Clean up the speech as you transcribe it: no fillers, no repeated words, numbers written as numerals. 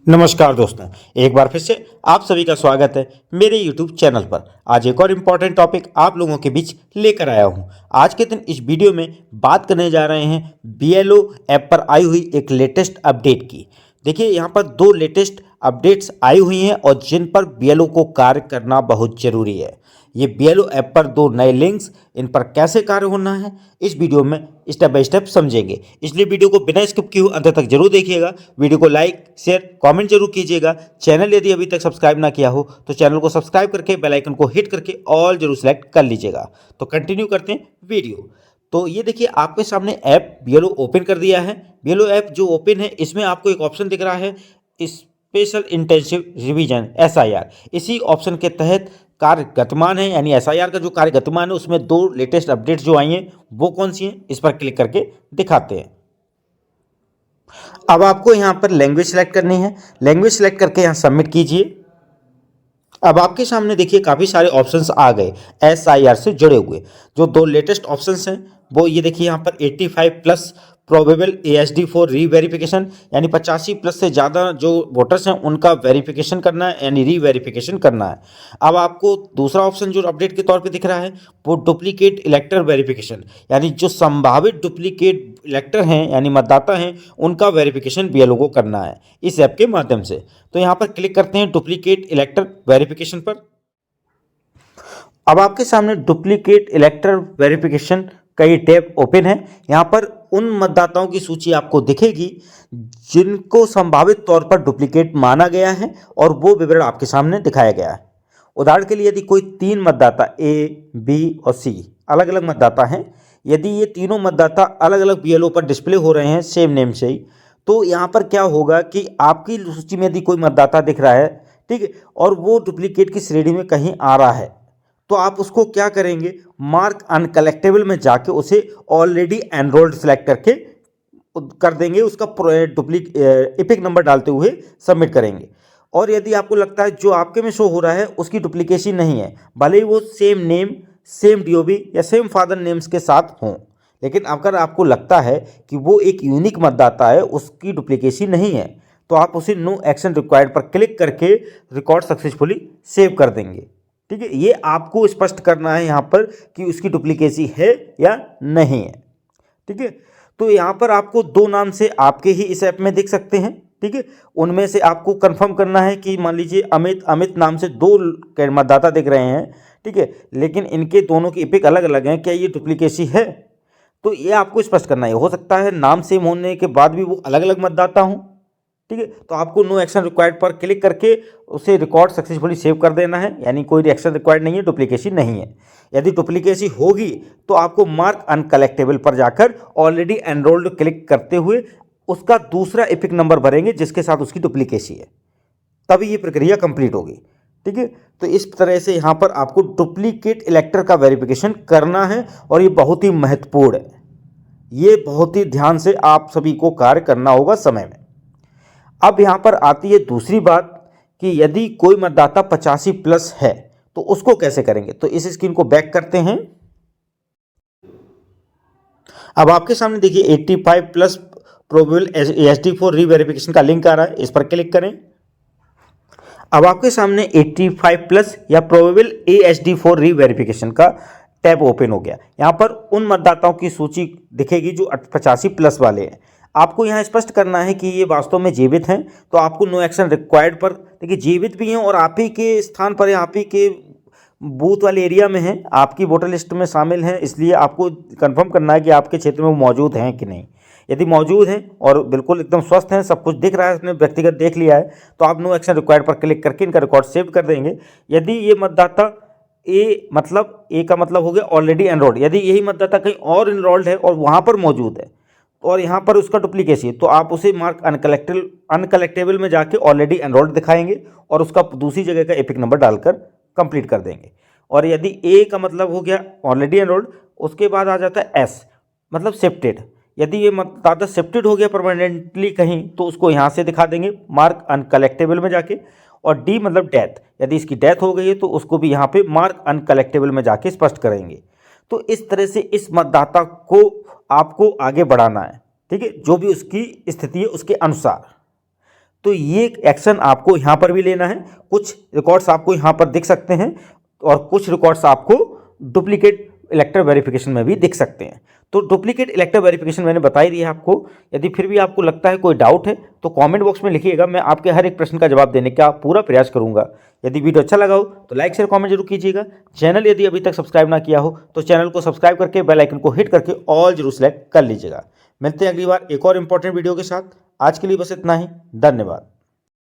नमस्कार दोस्तों, एक बार फिर से आप सभी का स्वागत है मेरे YouTube चैनल पर। आज एक और इम्पॉर्टेंट टॉपिक आप लोगों के बीच लेकर आया हूं। आज के दिन इस वीडियो में बात करने जा रहे हैं BLO ऐप पर आई हुई एक लेटेस्ट अपडेट की। देखिए, यहाँ पर दो लेटेस्ट अपडेट्स आई हुई हैं और जिन पर BLO को कार्य करना बहुत ज़रूरी है। ये BLO ऐप पर दो नए लिंक्स, इन पर कैसे कार्य होना है इस वीडियो में स्टेप बाय स्टेप समझेंगे। इसलिए वीडियो को बिना स्किप किए हुए अंत तक जरूर देखिएगा। वीडियो को लाइक शेयर कमेंट जरूर कीजिएगा। चैनल यदि अभी तक सब्सक्राइब ना किया हो तो चैनल को सब्सक्राइब करके बेल आइकन को हिट करके ऑल जरूर सेलेक्ट कर लीजिएगा। तो कंटिन्यू करते हैं वीडियो। तो ये देखिए, आपके सामने ऐप BLO ओपन कर दिया है। BLO ऐप जो ओपन है, इसमें आपको एक ऑप्शन दिख रहा है स्पेशल इंटेंसिव रिवीजन SIR। इसी ऑप्शन के तहत कार्य गतिमान है, यानी SIR का जो कार्य गतिमान है उसमें दो लेटेस्ट अपडेट्स जो आई हैं वो कौन सी हैं, इस पर क्लिक करके दिखाते हैं। अब आपको यहाँ पर लैंग्वेज सेलेक्ट करनी है। लैंग्वेज सेलेक्ट करके यहाँ सबमिट कीजिए। अब आपके सामने देखिए काफ़ी सारे ऑप्शंस आ गए SIR से जुड़े हुए। जो दो लेटेस्ट ऑप्शंस हैं वो ये देखिए, यहाँ पर 85 प्लस प्रोबेबल ASD फॉर री वेरिफिकेशन, यानी 85 प्लस से ज़्यादा जो वोटर्स हैं उनका वेरिफिकेशन करना है, यानी री वेरिफिकेशन करना है। अब आपको दूसरा ऑप्शन जो अपडेट के तौर पे दिख रहा है वो डुप्लीकेट इलेक्टर वेरिफिकेशन, यानी जो संभावित डुप्लीकेट इलेक्टर हैं यानी मतदाता हैं उनका वेरिफिकेशन BLO को करना है इस ऐप के माध्यम से। तो यहाँ पर क्लिक करते हैं डुप्लीकेट इलेक्टर वेरिफिकेशन पर। अब आपके सामने डुप्लीकेट इलेक्टर वेरिफिकेशन का ये टैब ओपन है। यहाँ पर उन मतदाताओं की सूची आपको दिखेगी जिनको संभावित तौर पर डुप्लीकेट माना गया है और वो विवरण आपके सामने दिखाया गया है। उदाहरण के लिए यदि कोई तीन मतदाता A, B और C अलग अलग मतदाता हैं, यदि ये तीनों मतदाता अलग अलग BLO पर डिस्प्ले हो रहे हैं सेम नेम से ही, तो यहाँ पर क्या होगा कि आपकी सूची में यदि कोई मतदाता दिख रहा है, ठीक है, और वो डुप्लीकेट की श्रेणी में कहीं आ रहा है, तो आप उसको क्या करेंगे, मार्क अनकलेक्टेबल में जाके उसे ऑलरेडी एनरोल्ड सेलेक्ट करके कर देंगे, उसका एपिक नंबर डालते हुए सबमिट करेंगे। और यदि आपको लगता है जो आपके में शो हो रहा है उसकी डुप्लीकेसी नहीं है, भले ही वो सेम नेम सेम DOB या सेम फादर नेम्स के साथ हों, लेकिन अगर आपको लगता है कि वो एक यूनिक मतदाता है, उसकी डुप्लीकेसी नहीं है, तो आप उसे नो एक्शन रिक्वायर्ड पर क्लिक करके रिकॉर्ड सक्सेसफुली सेव कर देंगे। ठीक है, ये आपको स्पष्ट करना है यहाँ पर कि उसकी डुप्लीकेसी है या नहीं है। ठीक है, तो यहाँ पर आपको दो नाम से आपके ही इस ऐप में दिख सकते हैं। ठीक है, उनमें से आपको कंफर्म करना है कि मान लीजिए अमित नाम से दो मतदाता दिख रहे हैं, ठीक है, लेकिन इनके दोनों की एपिक अलग अलग हैं, क्या ये डुप्लीकेसी है? तो ये आपको स्पष्ट करना है। हो सकता है नाम सेम होने के बाद भी वो अलग अलग मतदाता हों। ठीक है, तो आपको नो एक्शन रिक्वायर्ड पर क्लिक करके उसे रिकॉर्ड सक्सेसफुली सेव कर देना है, यानी कोई रिएक्शन रिक्वायर्ड नहीं है, डुप्लीकेसी नहीं है। यदि डुप्लीकेसी होगी तो आपको मार्क अनकलेक्टेबल पर जाकर ऑलरेडी एनरोल्ड क्लिक करते हुए उसका दूसरा एपिक नंबर भरेंगे जिसके साथ उसकी डुप्लीकेसी है, तभी ये प्रक्रिया कंप्लीट होगी। ठीक है, तो इस तरह से यहाँ पर आपको डुप्लीकेट इलेक्टर का वेरिफिकेशन करना है और ये बहुत ही महत्वपूर्ण है। ये बहुत ही ध्यान से आप सभी को कार्य करना होगा समय में। अब यहाँ पर आती है दूसरी बात कि यदि कोई मतदाता 85 प्लस है तो उसको कैसे करेंगे। तो इस स्क्रीन को बैक करते हैं। अब आपके सामने देखिए 85 प्लस प्रोबेबल ASD फॉर री वेरिफिकेशन का लिंक आ रहा है, इस पर क्लिक करें। अब आपके सामने 85 प्लस या प्रोबेबल ASD फॉर री वेरिफिकेशन का टैब ओपन हो गया। यहाँ पर उन मतदाताओं की सूची दिखेगी जो 85 प्लस वाले हैं। आपको यहाँ स्पष्ट करना है कि ये वास्तव में जीवित हैं, तो आपको नो एक्शन रिक्वायर्ड पर, देखिए जीवित भी हैं और आप ही के स्थान पर, आप ही के बूथ वाले एरिया में हैं, आपकी वोटर लिस्ट में शामिल हैं, इसलिए आपको कंफर्म करना है कि आपके क्षेत्र में वो मौजूद हैं कि नहीं। यदि मौजूद हैं और बिल्कुल एकदम स्वस्थ हैं, सब कुछ दिख रहा है, उसने व्यक्तिगत देख लिया है, तो आप नो एक्शन रिक्वायर्ड पर क्लिक करके इनका रिकॉर्ड सेव कर देंगे। यदि ये मतदाता ए का मतलब हो गया ऑलरेडी एनरोल्ड, यदि यही मतदाता कहीं और एनरोल्ड है और वहाँ पर मौजूद है और यहाँ पर उसका डुप्लीकेसी है, तो आप उसे मार्क अनकलेक्टेबल में जाके ऑलरेडी एनरोल्ड दिखाएंगे और उसका दूसरी जगह का एपिक नंबर डालकर कंप्लीट कर देंगे। और यदि ए का मतलब हो गया ऑलरेडी एनरोल्ड, उसके बाद आ जाता है एस मतलब शिफ्टेड। यदि ये मतदाता शिफ्टेड हो गया परमानेंटली कहीं, तो उसको यहाँ से दिखा देंगे मार्क अनकलेक्टेबल में जाके। और डी मतलब डेथ, यदि इसकी डेथ हो गई है तो उसको भी यहाँ पे मार्क अनकलेक्टेबल में जाके स्पष्ट करेंगे। तो इस तरह से इस मतदाता को आपको आगे बढ़ाना है। ठीक है, जो भी उसकी स्थिति है उसके अनुसार। तो ये एक्शन आपको यहाँ पर भी लेना है। कुछ रिकॉर्ड्स आपको यहाँ पर दिख सकते हैं और कुछ रिकॉर्ड्स आपको डुप्लीकेट इलेक्टर वेरिफिकेशन में भी दिख सकते हैं। तो डुप्लीकेट इलेक्टर वेरिफिकेशन मैंने बता ही दिया आपको। यदि फिर भी आपको लगता है कोई डाउट है तो कमेंट बॉक्स में लिखिएगा, मैं आपके हर एक प्रश्न का जवाब देने का पूरा प्रयास करूंगा। यदि वीडियो अच्छा लगा हो तो लाइक शेयर कमेंट जरूर कीजिएगा। चैनल यदि अभी तक सब्सक्राइब ना किया हो तो चैनल को सब्सक्राइब करके बेल आइकन को हिट करके ऑल जरूर सेलेक्ट कर लीजिएगा। मिलते हैं अगली बार एक और इंपॉर्टेंट वीडियो के साथ। आज के लिए बस इतना ही। धन्यवाद।